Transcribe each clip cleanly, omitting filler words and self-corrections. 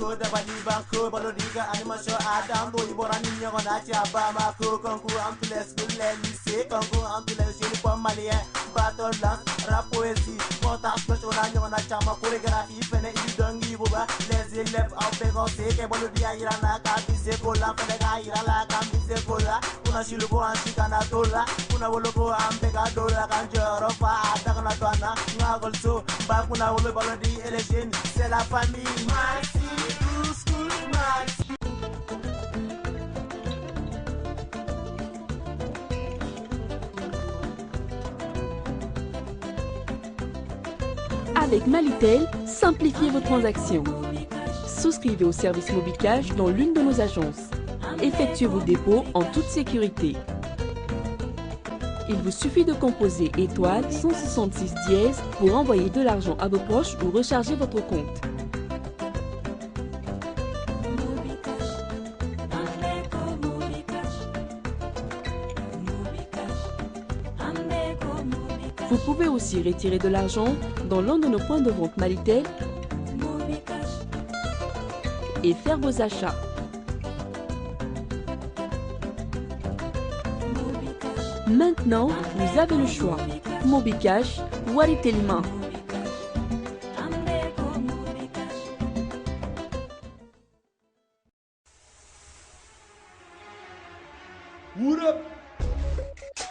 Mako, the Badi Banco, Balodiga, Animation, Adam, Borani, Yonacha, Bamako, Congo, Ampules, Lycée, Congo, Ampules, Uniform Malien, Battle Dance, Rap Poésie, Montage, Yonachama, Chorégraphie, Fene, Idongi, Boba, les élèves en pégancé, Kebolodia, Irana, Kabise, Kola, Fenega, Irala, Kabise, Kola, Una Shilubo, Antikanatola, Una Wolobo, Ampegadola, Kanjorofa, Atakanatwana, Nagolso, Bakuna, Wolo, Balodi, Elégine, c'est la famille, Maxi, School, Maxi. Avec Malitel, simplifiez vos transactions. Souscrivez au service Mobicash dans l'une de nos agences. Effectuez vos dépôts en toute sécurité. Il vous suffit de composer étoile 166 dièse pour envoyer de l'argent à vos proches ou recharger votre compte. Vous pouvez aussi retirer de l'argent dans l'un de nos points de vente Malitel et faire vos achats. Maintenant, vous avez le choix. Mobicash, Waritelma. What up?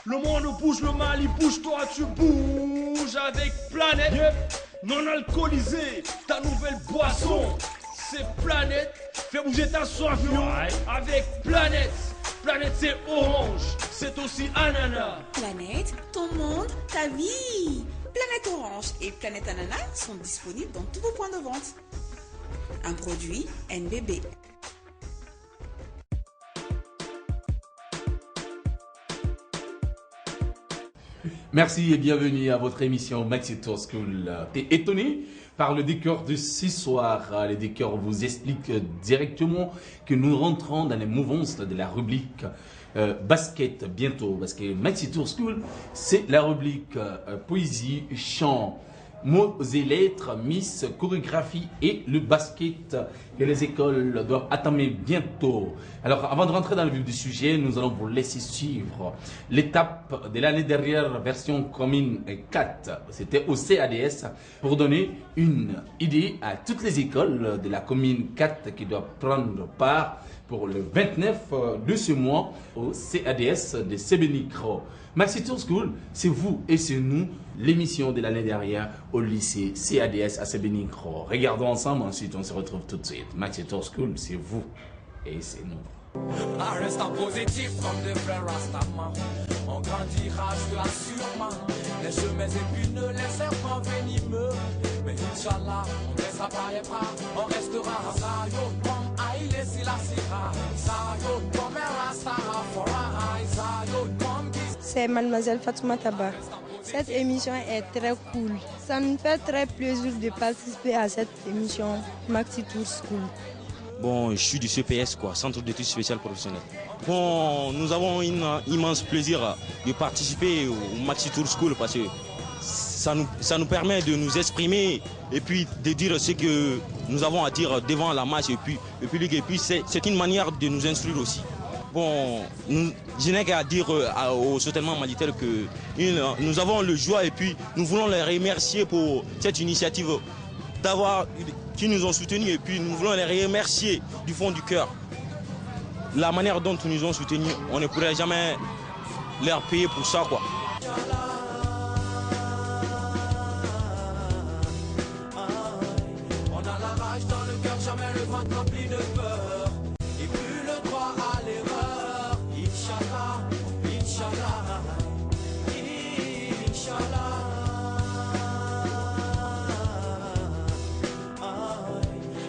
Le monde bouge, le Mali bouge, toi tu bouges avec Planète, non alcoolisé, ta nouvelle boisson, c'est Planète, fais bouger ta soif, avec Planète. Planète c'est orange, c'est aussi ananas. Planète, ton monde, ta vie. Planète orange et Planète ananas sont disponibles dans tous vos points de vente. Un produit NBB. Merci et bienvenue à votre émission Maxi Tour School. T'es étonné par le décor de ce soir? Le décor vous explique directement que nous rentrons dans les mouvances de la rubrique basket bientôt. Parce que Maxi Tour School, c'est la rubrique poésie, chant, mots et lettres, miss, chorégraphie et le basket que les écoles doivent entamer bientôt. Alors, avant de rentrer dans le vif du sujet, nous allons vous laisser suivre l'étape de l'année dernière, version commune 4. C'était au CADS pour donner une idée à toutes les écoles de la commune 4 qui doivent prendre part pour le 29 de ce mois au CADS de Sébenicro. Maxi Tour School, c'est vous et c'est nous, l'émission de l'année dernière au lycée CADS à Sébenicro. Regardons ensemble, ensuite on se retrouve tout de suite. Maxi Tour School, c'est vous et c'est nous. Un restant positif comme des frères Rastaman. On grandira, je l'assure. Les chemins épineux, les serpents venimeux. Mais Inch'Allah, on ne laissera pas les bras. On restera Zayo comme Aïle Silasira. Zayo comme Rastara Fora. Zayo comme C'est Mademoiselle Fatouma Taba. Cette émission est très cool. Ça nous fait très plaisir de participer à cette émission Maxi Tour School. Bon, je suis du CPS, Centre d'études spéciales professionnelles. Bon, nous avons un immense plaisir de participer au Maxi Tour School parce que ça nous permet de nous exprimer et puis de dire ce que nous avons à dire devant la masse et puis le public. Et puis c'est une manière de nous instruire aussi. Bon, je n'ai qu'à dire au soutènement Malitel que nous avons le joie et puis nous voulons les remercier pour cette initiative qui nous ont soutenus et puis nous voulons les remercier du fond du cœur. La manière dont ils nous ont soutenus, on ne pourrait jamais leur payer pour ça, On a la rage dans le cœur, jamais le ventre rempli de peur. Et plus le droit à l'erreur. Inch'Allah, Inch'Allah, Inch'Allah.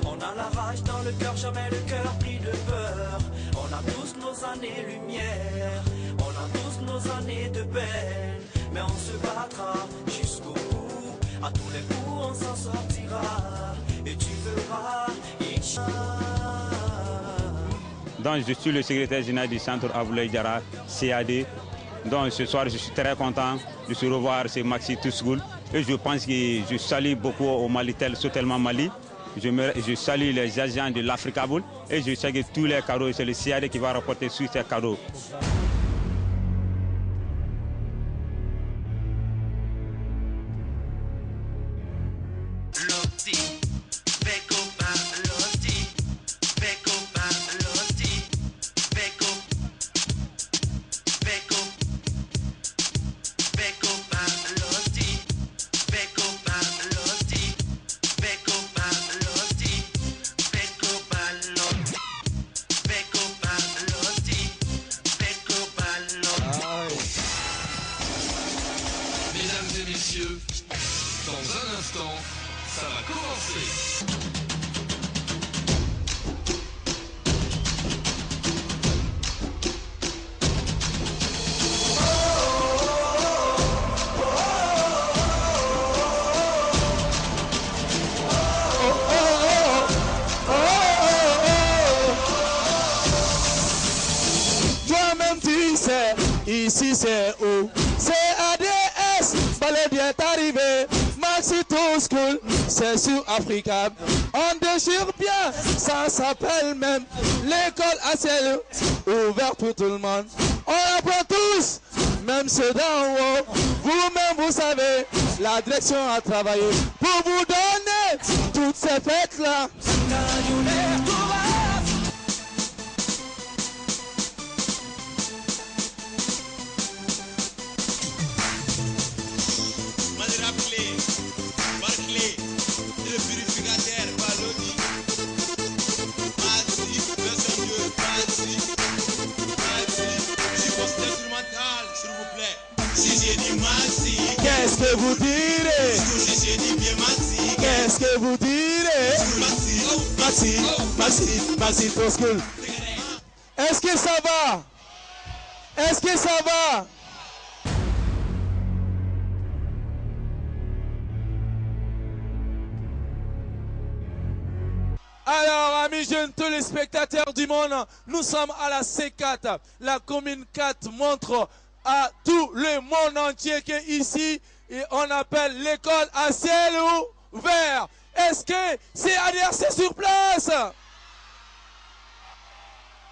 On a la rage dans le cœur, jamais le cœur pris de peur. On a tous nos années-lumière, on a tous nos années de peine. Mais on se battra jusqu'au bout, à tous les coups on s'en sortira. Et tu verras, Inch'Allah. Donc je suis le secrétaire général du centre Aboulaye Diarra, CAD. Donc ce soir je suis très content de se revoir chez Maxi Tour School. Et je pense que je salue beaucoup au Malitel, Sotelma Mali. Je salue les agents de l'Africa Bull et je sais que tous les cadeaux, c'est le CAD qui va rapporter sur ces cadeaux. Ici c'est où? C'est ADS, balai bien arrivé. Maxi Tour School, c'est sur Africa. On déchire bien, ça s'appelle même l'école à ciel ouvert pour tout le monde. On apprend tous, même ceux d'en haut. Vous-même vous savez, la direction a travaillé pour vous donner toutes ces fêtes-là. Qu'est-ce que vous direz? Qu'est-ce que vous direz? Maxi Tour School. Est-ce que ça va? Est-ce que ça va? Alors, amis jeunes, tous les spectateurs du monde, nous sommes à la C4. La commune 4 montre à tout le monde entier qu'ici, on appelle l'école à ciel ouvert. Est-ce que c'est ADRC sur place?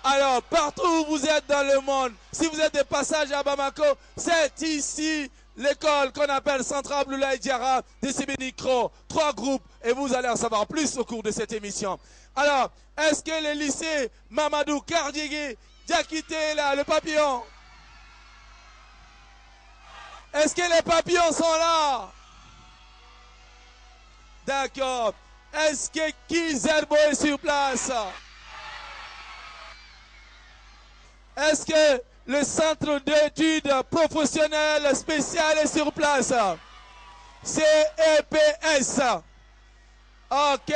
Alors, partout où vous êtes dans le monde, si vous êtes de passage à Bamako, c'est ici l'école qu'on appelle Centre Abdoulaye Diarra de Sébénicro. 3 groupes et vous allez en savoir plus au cours de cette émission. Alors, est-ce que le lycée Mamadou Kardjigui, Diakité là, le papillon? Est-ce que les papillons sont là? D'accord. Est-ce que Kizerbo est sur place? Est-ce que le centre d'études professionnelles spéciales est sur place? CEPS. Ok.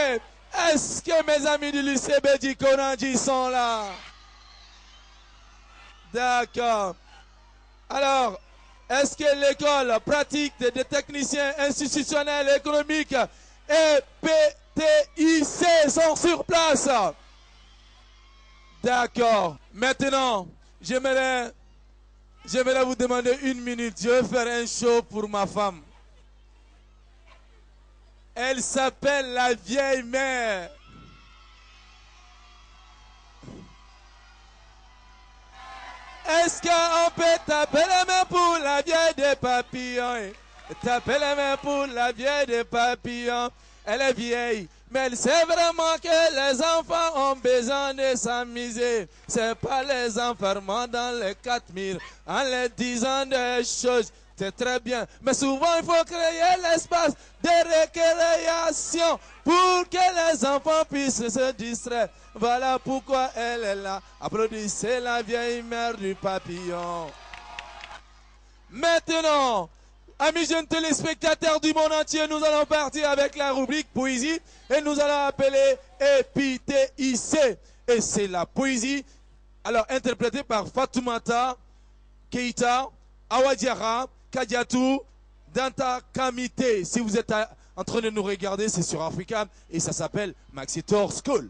Est-ce que mes amis du lycée Bédi Konanji sont là? D'accord. Alors, est-ce que l'école pratique des techniciens institutionnels et économiques et PTIC sont sur place? D'accord. Maintenant, j'aimerais vous demander 1 minute. Je vais faire un show pour ma femme. Elle s'appelle la vieille mère. Est-ce qu'on peut taper la main pour la vieille des papillons? Taper la main pour la vieille des papillons. Elle est vieille, mais elle sait vraiment que les enfants ont besoin de s'amuser. C'est pas les enfermant dans les 4000 en leur disant des choses. C'est très bien, mais souvent il faut créer l'espace de récréation pour que les enfants puissent se distraire. Voilà pourquoi elle est là. Applaudissez la vieille mère du papillon. Maintenant, amis jeunes téléspectateurs du monde entier, nous allons partir avec la rubrique poésie et nous allons appeler EPTIC. Et c'est la poésie, alors interprétée par Fatoumata Keita, Awa Diarra, Kadiatou, Danta Kamite. Si vous êtes en train de nous regarder, c'est sur Africa et ça s'appelle Maxi Tour School.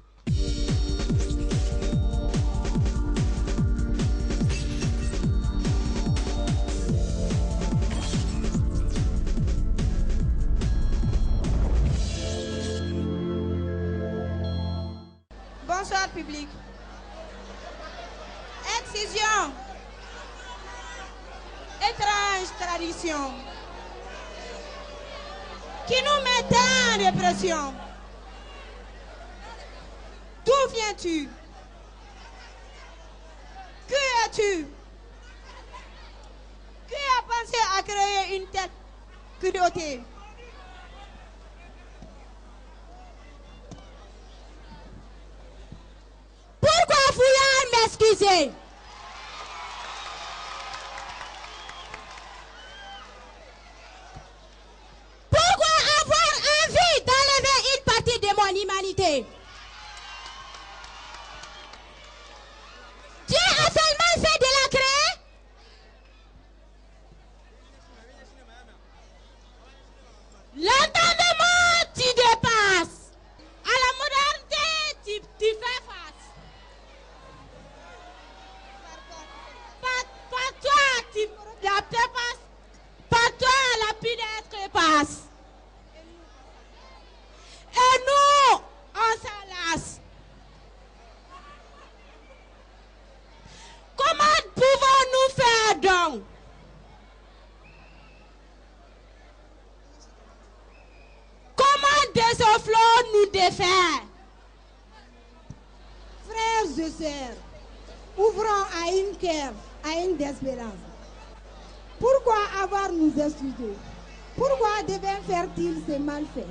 République. Excision. Étrange tradition qui nous met en répression. D'où viens-tu? Qui es-tu? Qui a pensé à créer une telle cruauté? Pourquoi vouloir m'excuser? Pourquoi avoir envie d'enlever une partie de mon humanité? Dieu a seulement fait de la créer? L'entendement, tu dépasses. À la modernité, tu fais face. Par toi, tu la dépasses. Par toi, la pudeur passe. Et nous, on s'enlace. Comment pouvons-nous faire donc? Comment désofflons-nous défaire? Frères et sœurs, ouvrons à une cœur, à une espérance. Pourquoi avoir nous excusé? Pourquoi devait faire-t-il ces malfaits?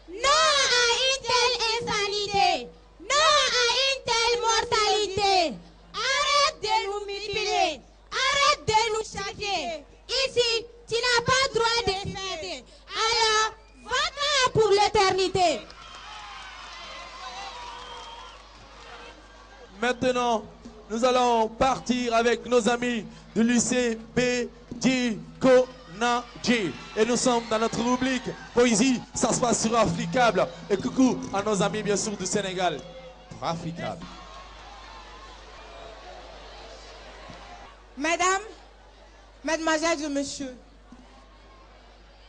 Non à une telle insanité, non à une telle mortalité. Arrête de nous mutiler, arrête de nous chasser. Ici, tu n'as pas droit de fêter. Alors, va-t'en pour l'éternité. Maintenant, nous allons partir avec nos amis du lycée Bédi Konadji. Et nous sommes dans notre rubrique Poésie, ça se passe sur Africable. Et coucou à nos amis bien sûr du Sénégal. Africable. Mesdames, Mesdemoiselles et Messieurs,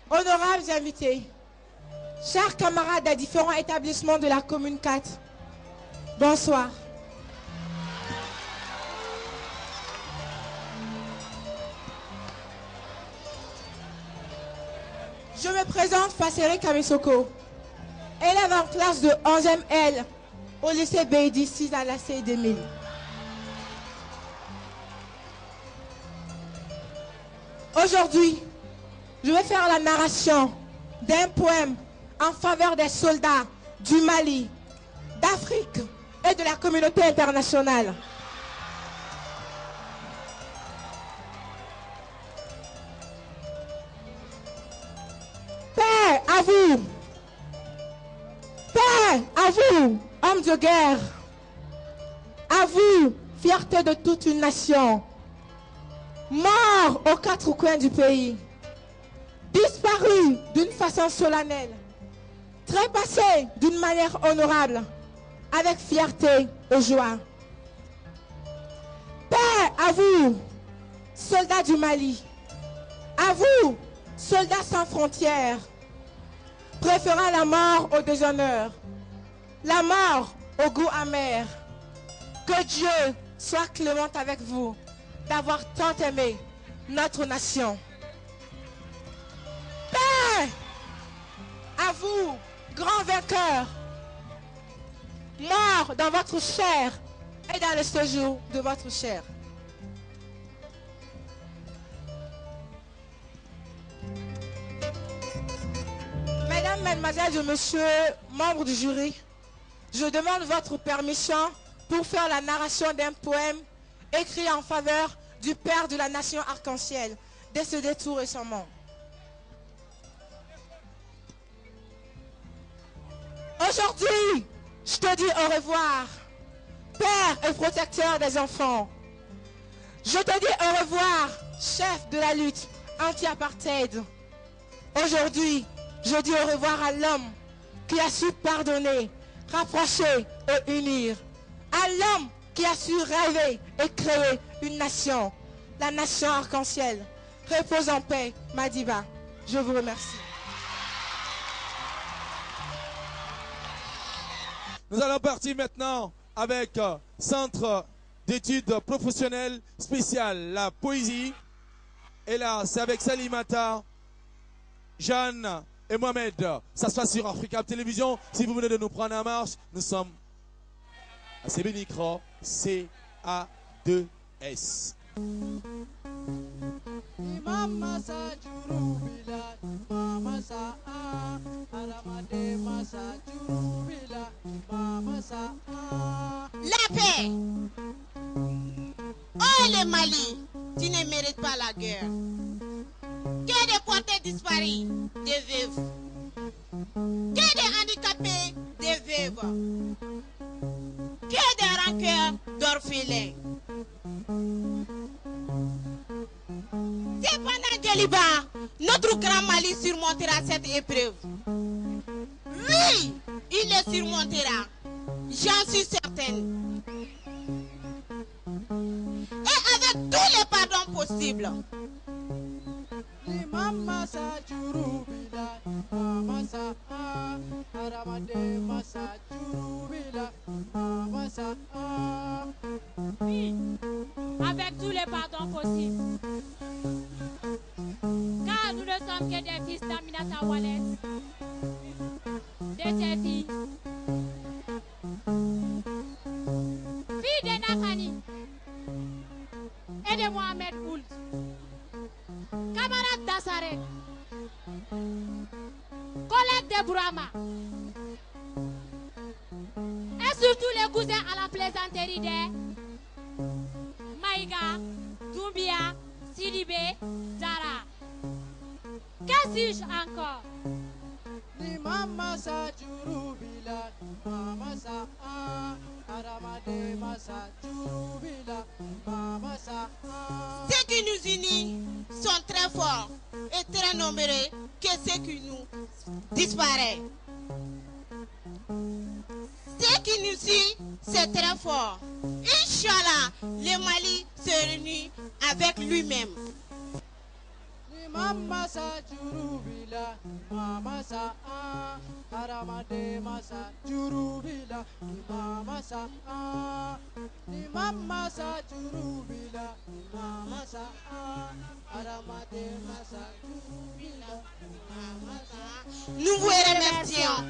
honorables invités, chers camarades des différents établissements de la commune 4, bonsoir. Je me présente Fassere Kamesoko, élève en classe de 11e L au lycée Bédi 6 à la CI 2000. Aujourd'hui, je vais faire la narration d'un poème en faveur des soldats du Mali, d'Afrique et de la communauté internationale. Paix à vous! Paix à vous, hommes de guerre! À vous, fierté de toute une nation! Mort aux quatre coins du pays, disparu d'une façon solennelle, trépassé d'une manière honorable, avec fierté et joie. Paix à vous, soldats du Mali, à vous, soldats sans frontières, préférant la mort au déshonneur, la mort au goût amer. Que Dieu soit clément avec vous d'avoir tant aimé notre nation. Paix à vous, grands vainqueurs, morts dans votre chair et dans le séjour de votre chair. Mesdames, Mesdemoiselles et Messieurs, membres du jury, je demande votre permission pour faire la narration d'un poème écrit en faveur du père de la nation arc-en-ciel, décédé tout récemment. Aujourd'hui, je te dis au revoir, père et protecteur des enfants. Je te dis au revoir, chef de la lutte anti-apartheid. Aujourd'hui, je dis au revoir à l'homme qui a su pardonner, rapprocher et unir. À l'homme qui a su rêver et créer une nation, la nation arc-en-ciel. Repose en paix, Madiba. Je vous remercie. Nous allons partir maintenant avec Centre d'études professionnelles spéciales, la poésie. Et là, c'est avec Salimata, Jeanne et Mohamed. Ça se passe sur Africa Télévision. Si vous venez de nous prendre en marche, nous sommes à CB Micro, CA2S. Mama sa jurubila, mama sa aramade masa jurubila, mama sa La paix. Oh le Mali, tu ne mérites pas la guerre. Que des portés disparus, des veuves. Que des handicapés, des veuves. Que des rancœurs d'orphelins. C'est pendant que Liban, notre grand Mali surmontera cette épreuve. Oui, il le surmontera. J'en suis certaine. Et avec tous les pardons possibles. mama sa jurubila, mama sa aramade masa jurubila, mama sa Oui, avec tous les pardons possibles. Car nous ne sommes que des fils d'Aminata Wallace, de ses filles, filles de Nakani et de Mohamed Ould, camarades d'Assarek, collègues de Bourama, et surtout les cousins à la plaisanterie des Maïga, Doumbia, Sidibé, Zara. Que suis-je encore? Ni mama sa jurubila, mama sa aramade masa jurubila, mama sa. Ceux qui nous unissent sont très forts et très nombreux que ceux qui nous disparaissent. Ceux qui nous suivent, c'est très fort. Inch'Allah, le Mali se réunit avec lui-même. Mama sa jurubila, mama sa aramade masa jurubila, mama sa ni mama sa jurubila, mama sa aramade masa jurubila, mama sa. Nous vous remercions.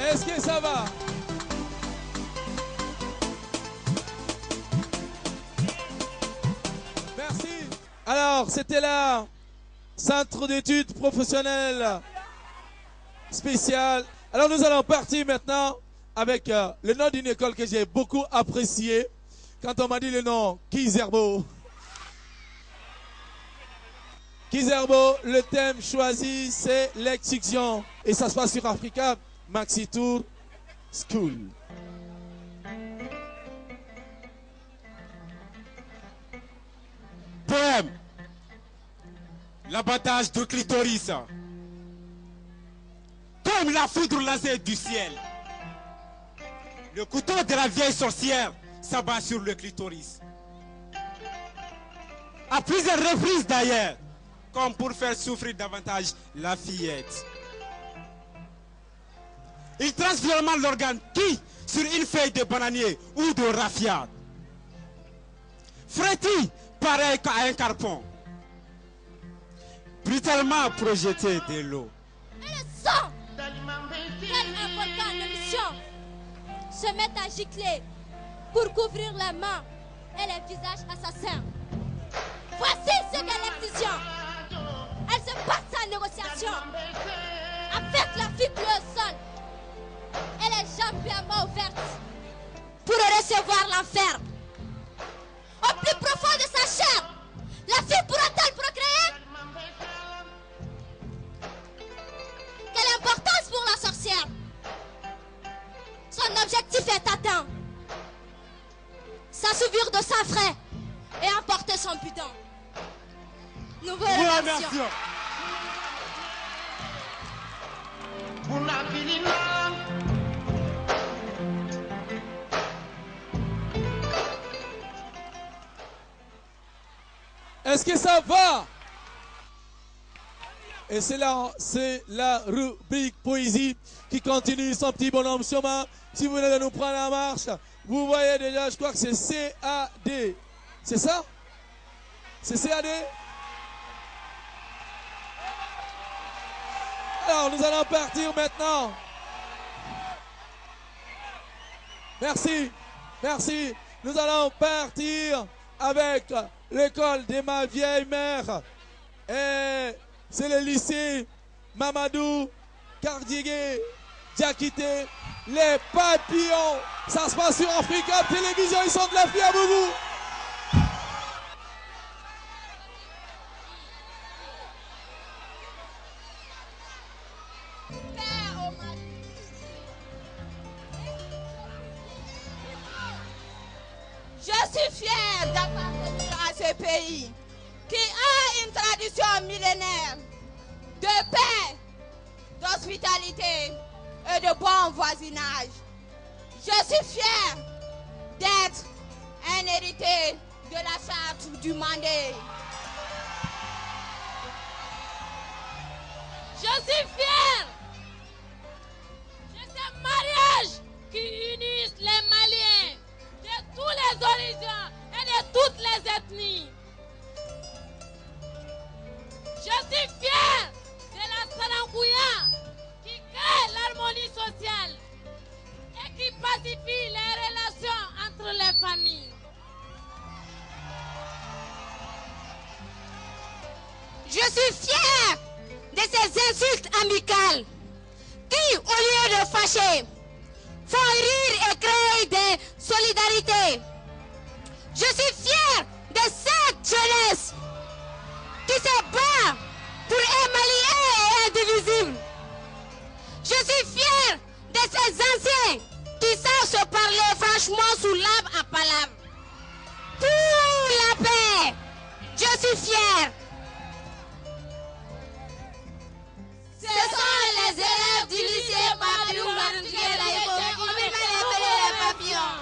Est-ce que ça va? Merci. Alors, c'était là, Centre d'études professionnelles spéciales. Alors, nous allons partir maintenant avec le nom d'une école que j'ai beaucoup appréciée. Quand on m'a dit le nom, Kizerbo. Kizerbo, le thème choisi, c'est l'extinction. Et ça se passe sur Africa Maxi Tour School. Poème. L'abattage de clitoris. Comme la foudre laser du ciel. Le couteau de la vieille sorcière s'abat sur le clitoris. À plusieurs reprises d'ailleurs, comme pour faire souffrir davantage la fillette. Il tranche violemment l'organe qui, sur une feuille de bananier ou de raffia, frétille pareil qu'à un carpon, brutalement projeté de l'eau. Et le sang, tel un volcan en émission, se met à gicler pour couvrir les mains et les visages assassins. Voici ce qu'est l'excision. Elle se passe en négociation avec la figure au sol et les jambes bien ouvertes pour recevoir l'enfer. Au plus profond de sa chair, la fille pourra-t-elle procréer? Quelle importance pour la sorcière? Son objectif est atteint. S'assouvir de sa frais et emporter son butin. Nous vous remercions. Est-ce que ça va? Et c'est la rubrique poésie qui continue son petit bonhomme chemin. Si vous venez de nous prendre la marche, vous voyez déjà, je crois que c'est CAD. C'est ça? C'est CAD? Alors, nous allons partir maintenant. Merci, merci. Nous allons partir avec l'école de ma vieille mère. Et c'est le lycée Mamadou Kardigué Diakité. Les papillons. Ça se passe sur Africa Télévision. Ils sont de la fille à Boubou. Je suis fière d'appartenir à ce pays qui a une tradition millénaire de paix, d'hospitalité et de bon voisinage. Je suis fière d'être un héritier de la charte du Mandé. Je suis fière de ce mariage qui unit les Maliens de tous les horizons et de toutes les ethnies. Je suis fière de la Sarankouya qui crée l'harmonie sociale et qui pacifie les relations entre les familles. Je suis fière de ces insultes amicales qui, au lieu de fâcher, font rire et créer des solidarités. Je suis fière de cette jeunesse qui se bat pour un Mali un et indivisible. Je suis fière de ces anciens qui savent se parler franchement sous l'arbre à palabre. Pour la paix, je suis fière. Ce sont les élèves du lycée Mamadou Kardigué les papillons.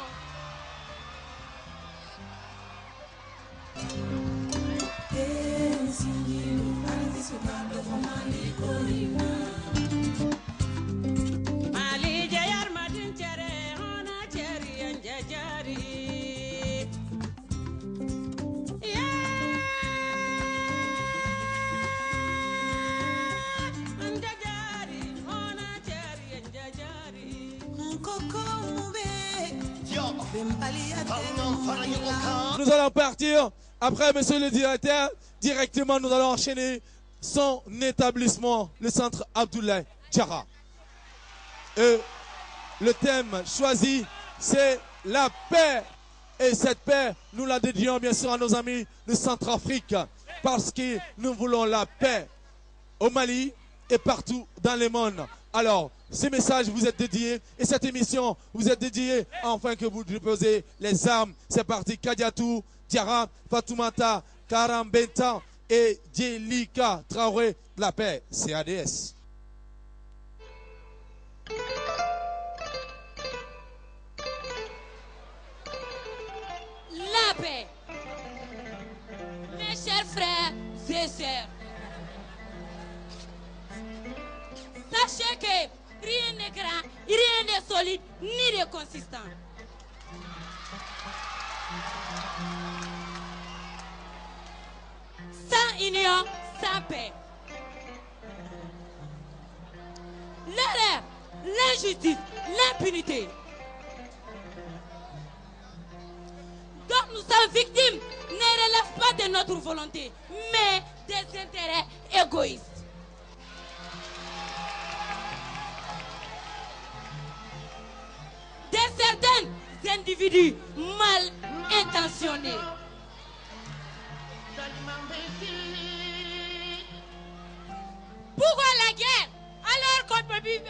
Nous allons partir. Après, monsieur le directeur, directement, nous allons enchaîner son établissement, le centre Abdoulaye Diarra. Le thème choisi, c'est la paix. Et cette paix, nous la dédions bien sûr à nos amis de Centrafrique, parce que nous voulons la paix au Mali et partout dans le monde. Alors, ce message vous est dédié et cette émission vous est dédiée afin que vous déposez les armes. C'est parti, Kadiatou, Diarra, Fatoumata, Karambenta et Djelika Traoré, la paix, CADS. La paix. Mes chers frères et sœurs, sachez que rien n'est grand, rien n'est solide, ni de consistant. Sans union, sans paix. L'erreur, l'injustice, l'impunité dont nous sommes victimes ne relèvent pas de notre volonté, mais des intérêts égoïstes. De certains individus mal intentionnés. Pourquoi la guerre alors qu'on peut vivre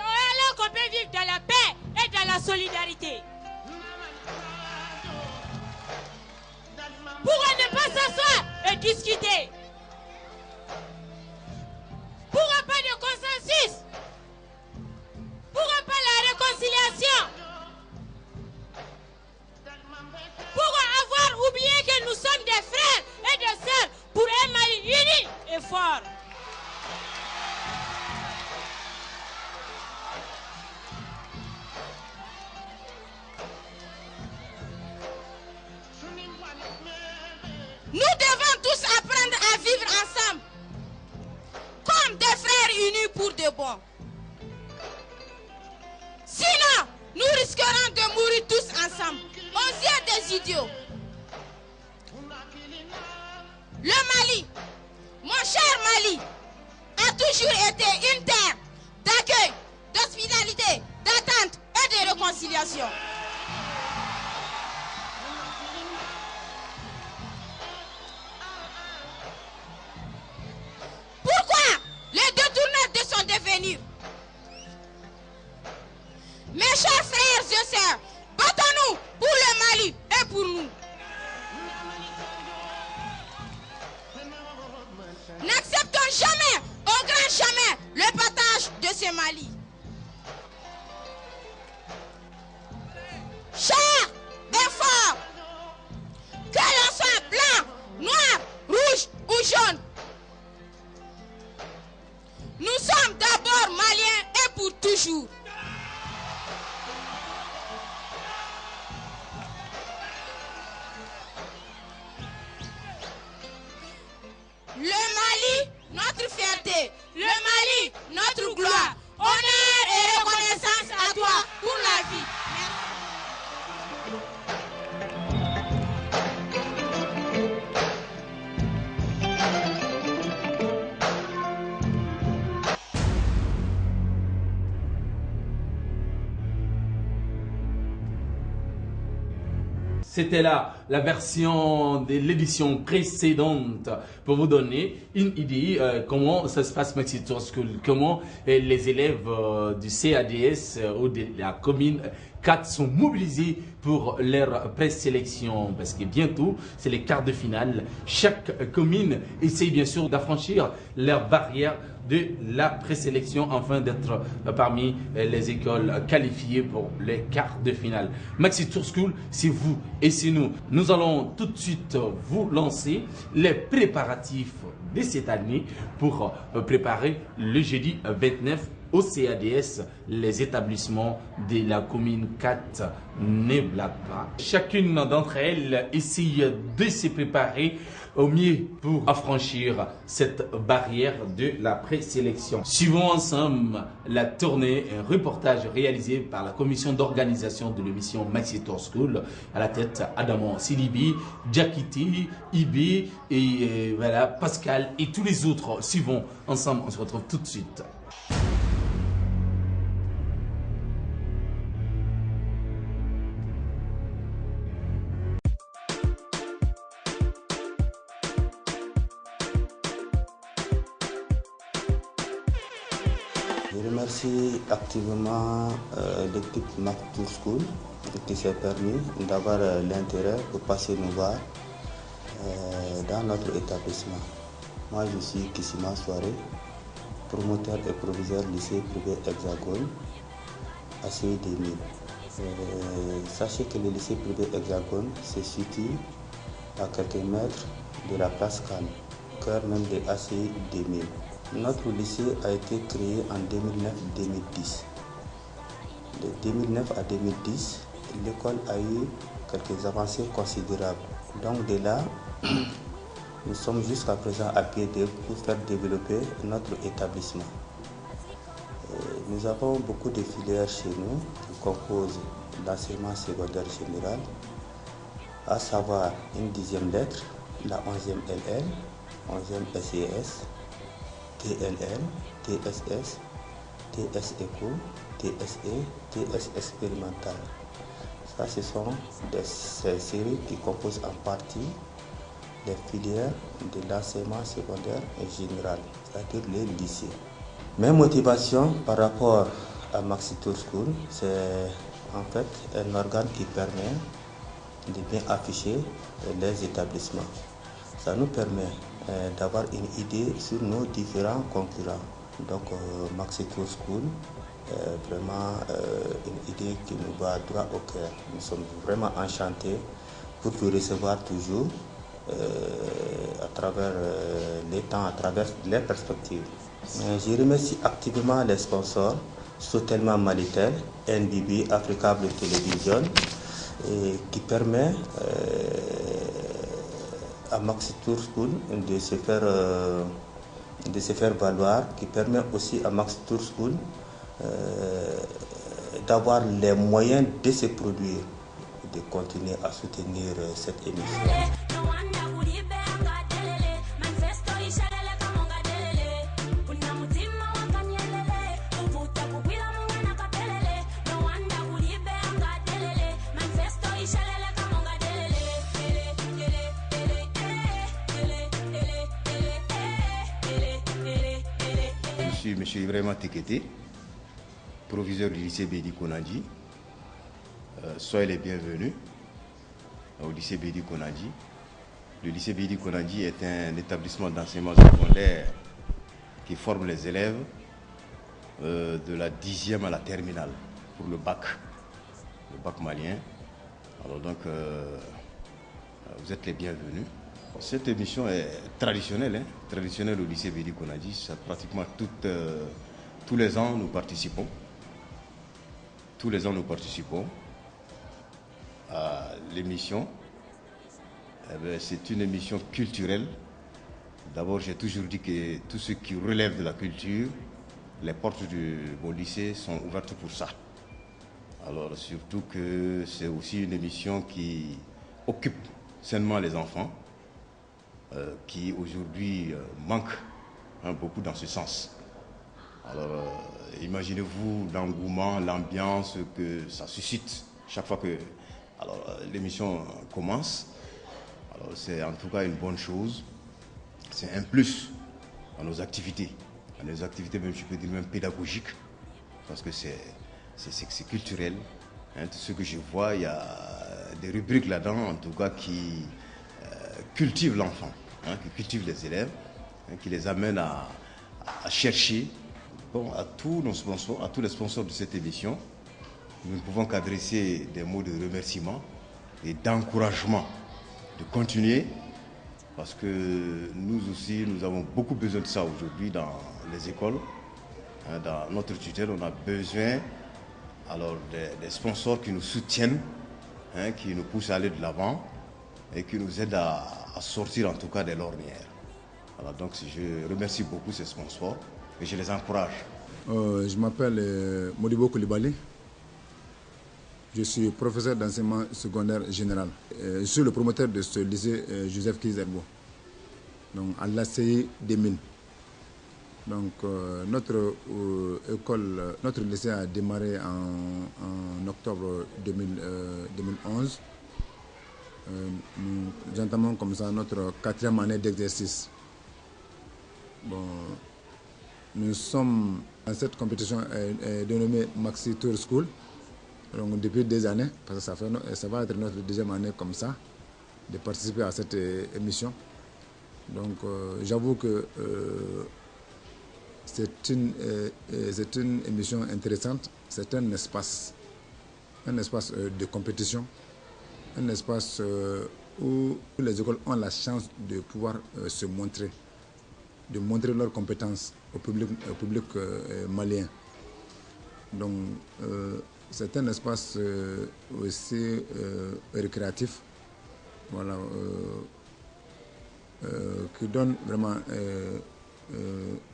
dans la paix et dans la solidarité? Pourquoi ne pas s'asseoir et discuter? Pourquoi pas de consensus? Pourquoi pas la réconciliation? Pourquoi avoir oublié que nous sommes des frères et des sœurs pour de mourir tous ensemble, aux yeux des idiots. Le Mali, mon cher Mali, a toujours été une terre d'accueil, d'hospitalité, d'attente et de réconciliation. Pourquoi les détourneurs de son devenir? Mes chers frères et sœurs, battons-nous pour le Mali et pour nous. N'acceptons jamais, au grand jamais, le partage de ce Mali. Cher et fort, que l'on soit blanc, noir, rouge ou jaune, nous sommes d'abord Maliens et pour toujours. Le Mali, notre fierté. Le Mali, notre gloire. Honneur et reconnaissance à toi pour la vie. C'était là la version de l'édition précédente pour vous donner une idée comment ça se passe Maxi Tour School, comment les élèves du CADS ou de la commune 4 sont mobilisés pour leur présélection parce que bientôt c'est les quarts de finale. Chaque commune essaye bien sûr d'affranchir leurs barrières de la présélection afin d'être parmi les écoles qualifiées pour les quarts de finale. Maxi Tour School, c'est vous et c'est nous. Nous allons tout de suite vous lancer les préparatifs de cette année pour préparer le jeudi 29 au CADS, les établissements de la commune 4 Neblapa. Chacune d'entre elles essaye de se préparer au mieux pour affranchir cette barrière de la présélection. Suivons ensemble la tournée, un reportage réalisé par la commission d'organisation de l'émission Maxi Tour School, à la tête Adamon Silibi, Jakiti, Ibi et voilà, Pascal et tous les autres. Suivons ensemble, on se retrouve tout de suite. Je remercie activement l'équipe Maxi Tour School qui s'est permis d'avoir l'intérêt pour passer nous voir dans notre établissement. Moi je suis Kissima Soiré, promoteur et proviseur lycée privé Hexagone à CI 2000. Sachez que le lycée privé Hexagone se situe à quelques mètres de la place Cannes, cœur même de ACI 2000. Notre lycée a été créé en 2009-2010. De 2009 à 2010, l'école a eu quelques avancées considérables. Donc de là, nous sommes jusqu'à présent à pied d'œuvre pour faire développer notre établissement. Nous avons beaucoup de filières chez nous qui composent l'enseignement secondaire général, à savoir une 10e lettre, la 11e LL, 11e SES, TLL, TSS, TS Eco, TSE, TS expérimental. Ça, ce sont ces séries qui composent en partie les filières de l'enseignement secondaire et général, c'est-à-dire les lycées. Mes motivations par rapport à Maxi Tour School, c'est en fait un organe qui permet de bien afficher les établissements. Ça nous permet d'avoir une idée sur nos différents concurrents. Donc Maxi Tour School est vraiment une idée qui nous va droit au cœur. Nous sommes vraiment enchantés pour vous recevoir toujours à travers les temps, à travers les perspectives. Je remercie activement les sponsors, Sotelma Malitel, NBB, Africable Television, qui permet à Maxi Tour School de se faire valoir, qui permet aussi à Maxi Tour School d'avoir les moyens de se produire et de continuer à soutenir cette émission. Je suis M. Ibrahima Tekete, proviseur du lycée Bédi Konadji. Soyez les bienvenus au lycée Bédi Konadji. Le lycée Bédi Konadji est un établissement d'enseignement secondaire qui forme les élèves de la 10e à la terminale pour le bac malien. Alors donc, vous êtes les bienvenus. Cette émission est traditionnelle, traditionnelle au lycée Bédi Konadji. Pratiquement tous les ans, nous participons. Tous les ans, nous participons à l'émission. C'est une émission culturelle. D'abord, j'ai toujours dit que tout ce qui relève de la culture, les portes de mon lycée sont ouvertes pour ça. Alors, surtout que c'est aussi une émission qui occupe sainement les enfants, qui aujourd'hui manquent beaucoup dans ce sens. Alors, imaginez-vous l'engouement, l'ambiance que ça suscite chaque fois que l'émission commence. Alors, c'est en tout cas une bonne chose. C'est un plus à nos activités. À nos activités, même, je peux dire même pédagogiques, parce que c'est culturel. Tout ce que je vois, il y a des rubriques là-dedans, en tout cas, qui cultivent l'enfant, qui cultivent les élèves, qui les amènent à chercher. Bon, à tous nos sponsors, à tous les sponsors de cette émission, nous ne pouvons qu'adresser des mots de remerciement et d'encouragement de continuer, parce que nous aussi, nous avons beaucoup besoin de ça aujourd'hui dans les écoles. Dans notre tutelle, on a besoin des sponsors qui nous soutiennent, qui nous poussent à aller de l'avant et qui nous aident à sortir en tout cas des lornières. Alors donc, je remercie beaucoup ces sponsors et je les encourage. Je m'appelle Modibo Koulibaly. Je suis professeur d'enseignement secondaire général. Je suis le promoteur de ce lycée Joseph Kizerbo, donc à l'ACI 2000. Donc notre lycée a démarré en octobre 2011. Nous entamons comme ça notre 4e année d'exercice. Bon, nous sommes dans cette compétition dénommée Maxi Tour School. Donc depuis des années, parce que ça va être notre 2e année comme ça, de participer à cette émission. Donc j'avoue que c'est une émission intéressante, c'est un espace de compétition, un espace où les écoles ont la chance de pouvoir se montrer, de montrer leurs compétences au public malien. Donc c'est un espace aussi récréatif, voilà, qui donne vraiment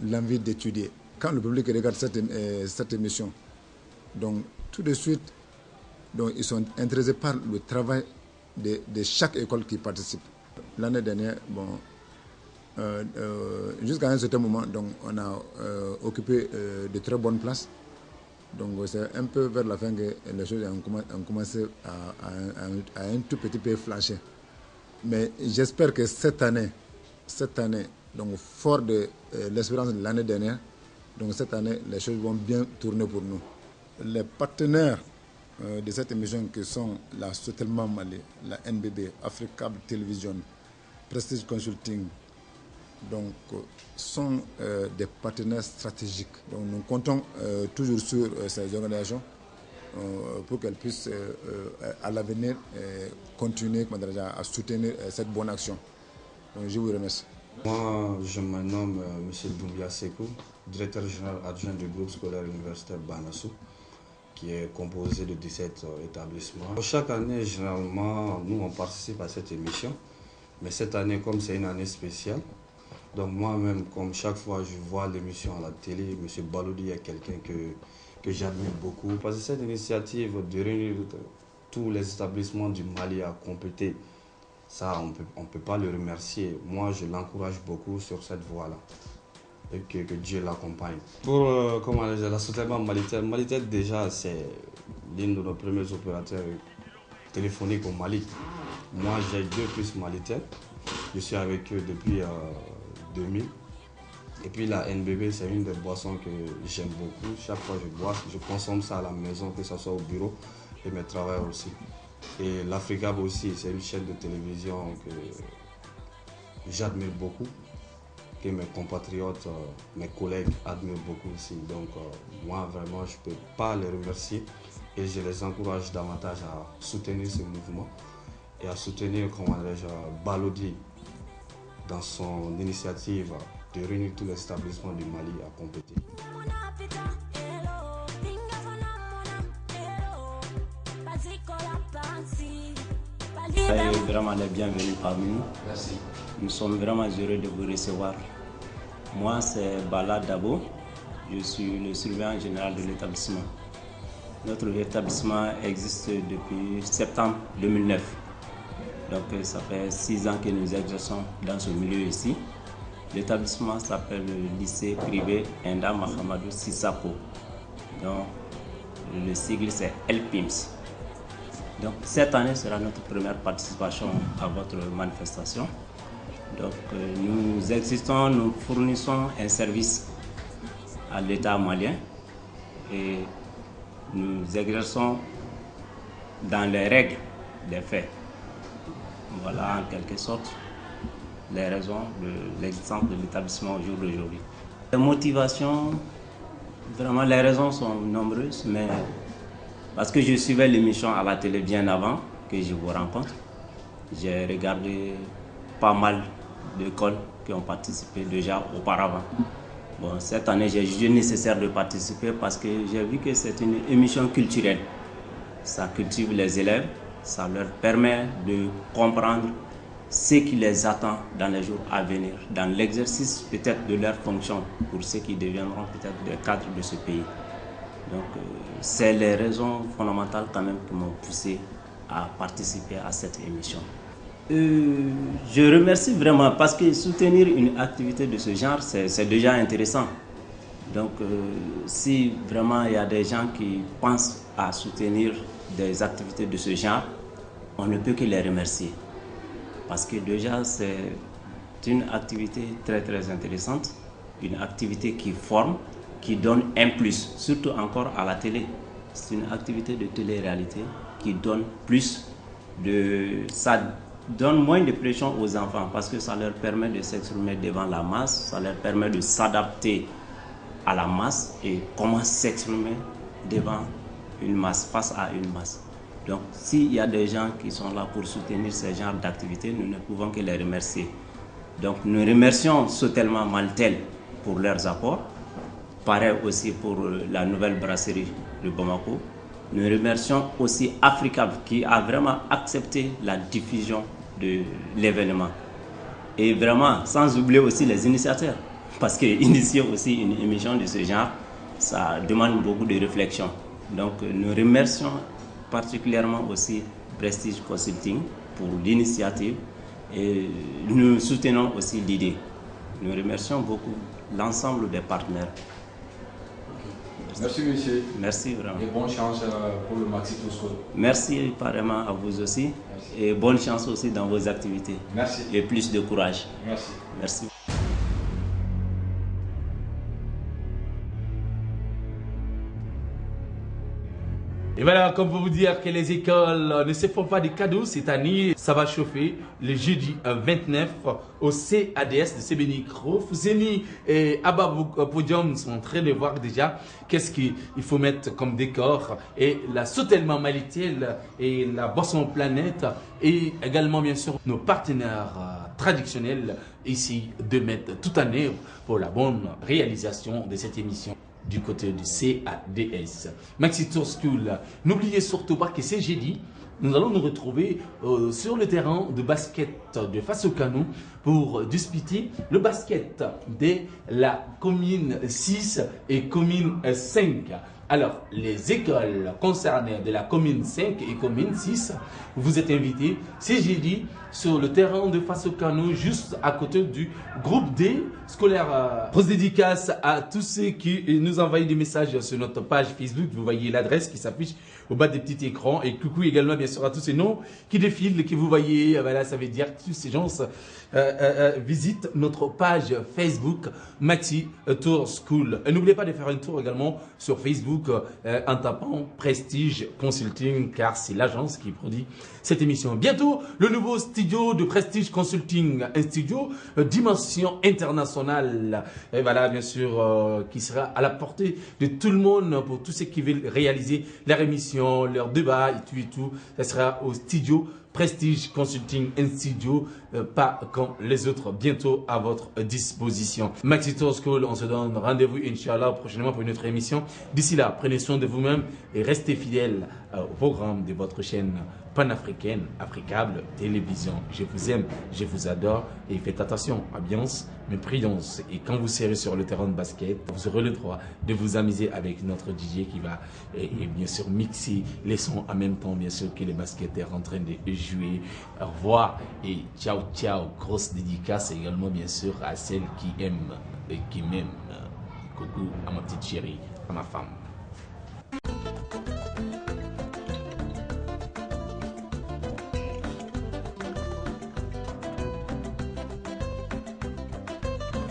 l'envie d'étudier. Quand le public regarde cette émission, donc tout de suite, donc, ils sont intéressés par le travail de chaque école qui participe. L'année dernière, bon, jusqu'à un certain moment, donc, on a occupé de très bonnes places. Donc c'est un peu vers la fin que les choses ont commencé à un tout petit peu flasher. Mais j'espère que cette année, donc fort de l'espérance de l'année dernière, donc cette année, les choses vont bien tourner pour nous. Les partenaires de cette émission qui sont la Sotelma Mali, la NBB, Africable Television, Prestige Consulting, donc sont des partenaires stratégiques. Donc nous comptons toujours sur ces organisations pour qu'elles puissent à l'avenir continuer à soutenir cette bonne action. Donc je vous remercie. Moi, je me nomme M. Doumbia Sekou, directeur général adjoint du groupe scolaire universitaire Banassou, qui est composé de 17 établissements. Chaque année, généralement, nous on participe à cette émission, mais cette année, comme c'est une année spéciale, donc moi-même, comme chaque fois je vois l'émission à la télé, M. Baloudi est quelqu'un que j'admire beaucoup. Parce que cette initiative de réunir tous les établissements du Mali à compléter, ça, on ne peut pas le remercier. Moi, je l'encourage beaucoup sur cette voie-là. Et que Dieu l'accompagne. Pour la soutènement Malitel, Malitel déjà, c'est l'un de nos premiers opérateurs téléphoniques au Mali. Moi, j'ai 2 plus Malitel. Je suis avec eux depuis 2000. Et puis la NBB, c'est une des boissons que j'aime beaucoup. Chaque fois que je bois, je consomme ça à la maison, que ce soit au bureau et mes travailleurs aussi. Et l'Africab aussi, c'est une chaîne de télévision que j'admire beaucoup, que mes compatriotes, mes collègues admirent beaucoup aussi. Donc moi, vraiment, je ne peux pas les remercier et je les encourage davantage à soutenir ce mouvement et à soutenir, Balodi dans son initiative de réunir tous les établissements du Mali à compléter. Vraiment les bienvenus parmi nous. Merci. Nous sommes vraiment heureux de vous recevoir. Moi, c'est Bala Dabo. Je suis le surveillant général de l'établissement. Notre établissement existe depuis septembre 2009. Donc, ça fait 6 ans que nous exerçons dans ce milieu ici. L'établissement s'appelle le lycée privé Enda Mahamadou Sissako. Donc, le sigle c'est LPIMS. Donc, cette année sera notre première participation à votre manifestation. Donc, nous existons, nous fournissons un service à l'État malien et nous exerçons dans les règles des faits. Voilà en quelque sorte les raisons de l'existence de l'établissement au jour d'aujourd'hui. Les motivations, vraiment les raisons sont nombreuses, mais parce que je suivais l'émission à la télé bien avant que je vous rencontre, j'ai regardé pas mal d'écoles qui ont participé déjà auparavant. Bon, cette année, j'ai jugé nécessaire de participer parce que j'ai vu que c'est une émission culturelle. Ça cultive les élèves, ça leur permet de comprendre ce qui les attend dans les jours à venir, dans l'exercice peut-être de leurs fonctions pour ceux qui deviendront peut-être des cadres de ce pays. Donc, c'est les raisons fondamentales quand même qui m'ont poussé à participer à cette émission. Je remercie vraiment parce que soutenir une activité de ce genre, c'est déjà intéressant. Donc, si vraiment il y a des gens qui pensent à soutenir des activités de ce genre, on ne peut que les remercier. Parce que déjà, c'est une activité très très intéressante, une activité qui forme, qui donne un plus, surtout encore à la télé. C'est une activité de télé-réalité qui donne plus ça donne moins de pression aux enfants parce que ça leur permet de s'exprimer devant la masse, ça leur permet de s'adapter à la masse et comment s'exprimer devant une masse, face à une masse. Donc, s'il y a des gens qui sont là pour soutenir ce genre d'activité, nous ne pouvons que les remercier. Donc, nous remercions Sotelma Maltel pour leurs apports. Pareil aussi pour la nouvelle brasserie de Bamako. Nous remercions aussi Africab qui a vraiment accepté la diffusion de l'événement. Et vraiment, sans oublier aussi les initiateurs. Parce qu'initier aussi une émission de ce genre, ça demande beaucoup de réflexion. Donc, nous remercions particulièrement aussi Prestige Consulting pour l'initiative et nous soutenons aussi l'idée. Nous remercions beaucoup l'ensemble des partenaires. Merci monsieur. Merci vraiment. Et bonne chance pour le Maxi Tour School. Merci pareillement à vous aussi. Merci. Et bonne chance aussi dans vos activités. Merci. Et plus de courage. Merci. Merci. Et voilà, comme pour vous dire que les écoles ne se font pas des cadeaux cette année, ça va chauffer le jeudi 29 au CADS de Sébéni-Kro. Fouzeni et Ababou Podium sont en train de voir déjà qu'est-ce qu'il faut mettre comme décor. Et la Sotelma Malitel et la Boisson Planète et également bien sûr nos partenaires traditionnels ici de mettre toute année pour la bonne réalisation de cette émission du côté du CADS. Maxi Tour School, n'oubliez surtout pas que c'est jeudi, nous allons nous retrouver sur le terrain de basket de Face au Canon pour disputer le basket de la commune 6 et commune 5. Alors, les écoles concernées de la commune 5 et commune 6, vous êtes invités ce jeudi sur le terrain de Fassokano, juste à côté du groupe D scolaire. Grosse dédicace à tous ceux qui nous envoient des messages sur notre page Facebook. Vous voyez l'adresse qui s'affiche au bas des petits écrans. Et coucou également bien sûr à tous ces noms qui défilent, que vous voyez. Voilà, ça veut dire que tous ces gens visitent notre page Facebook Maxi Tour School. Et n'oubliez pas de faire un tour également sur Facebook en tapant Prestige Consulting, car c'est l'agence qui produit cette émission. Bientôt, le nouveau studio de Prestige Consulting, un studio dimension internationale. Et voilà, bien sûr, qui sera à la portée de tout le monde pour tous ceux qui veulent réaliser leur émission, leur débat et tout. Ça sera au studio Prestige Consulting Studio, pas comme les autres, bientôt à votre disposition. Maxi Tour School, on se donne rendez-vous, Inch'Allah, prochainement pour une autre émission. D'ici là, prenez soin de vous-même et restez fidèles au programme de votre chaîne panafricaine, Africable Télévision. Je vous aime, je vous adore et faites attention, ambiance, mais prudence. Et quand vous serez sur le terrain de basket, vous aurez le droit de vous amuser avec notre DJ qui va et bien sûr mixer les sons en même temps, bien sûr, que les basketteurs en train de jouer. Au revoir et ciao ciao. Grosse dédicace également bien sûr à celles qui aiment et qui m'aiment. Coucou à ma petite chérie, à ma femme.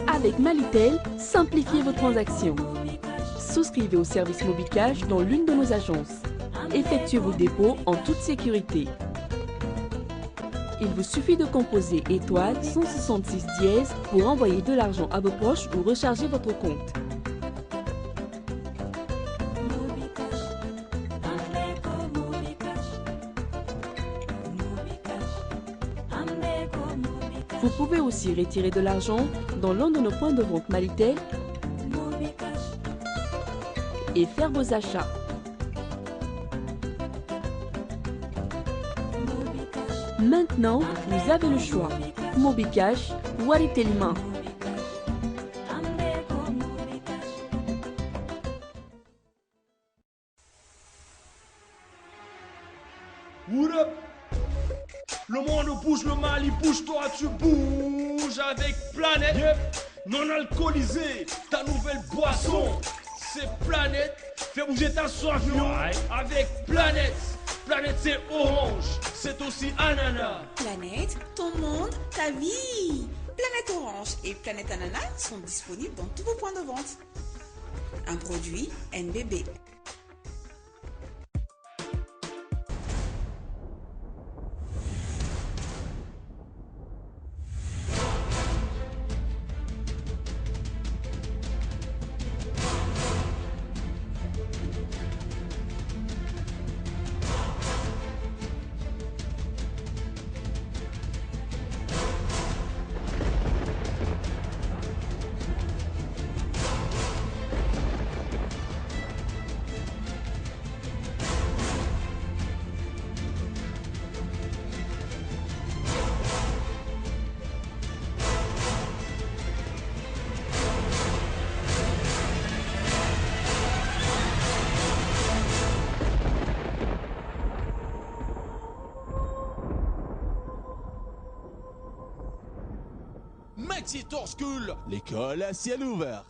Avec Malitel, simplifiez vos transactions. Souscrivez au service Mobicash dans l'une de nos agences. Effectuez vos dépôts en toute sécurité. Il vous suffit de composer étoile 166 dièse pour envoyer de l'argent à vos proches ou recharger votre compte. Vous pouvez aussi retirer de l'argent dans l'un de nos points de vente Malitel et faire vos achats. Maintenant, vous avez le choix. Mobicash ou Aritelima. What up? Le monde bouge, le Mali bouge, toi tu bouges avec Planète. Non alcoolisé, ta nouvelle boisson, c'est Planète. Fais bouger ta soif avec Planète. Planète c'est orange, c'est aussi ananas. Planète, ton monde, ta vie. Planète Orange et Planète Ananas sont disponibles dans tous vos points de vente. Un produit NBB. Maxi Tour School, l'école à ciel ouvert.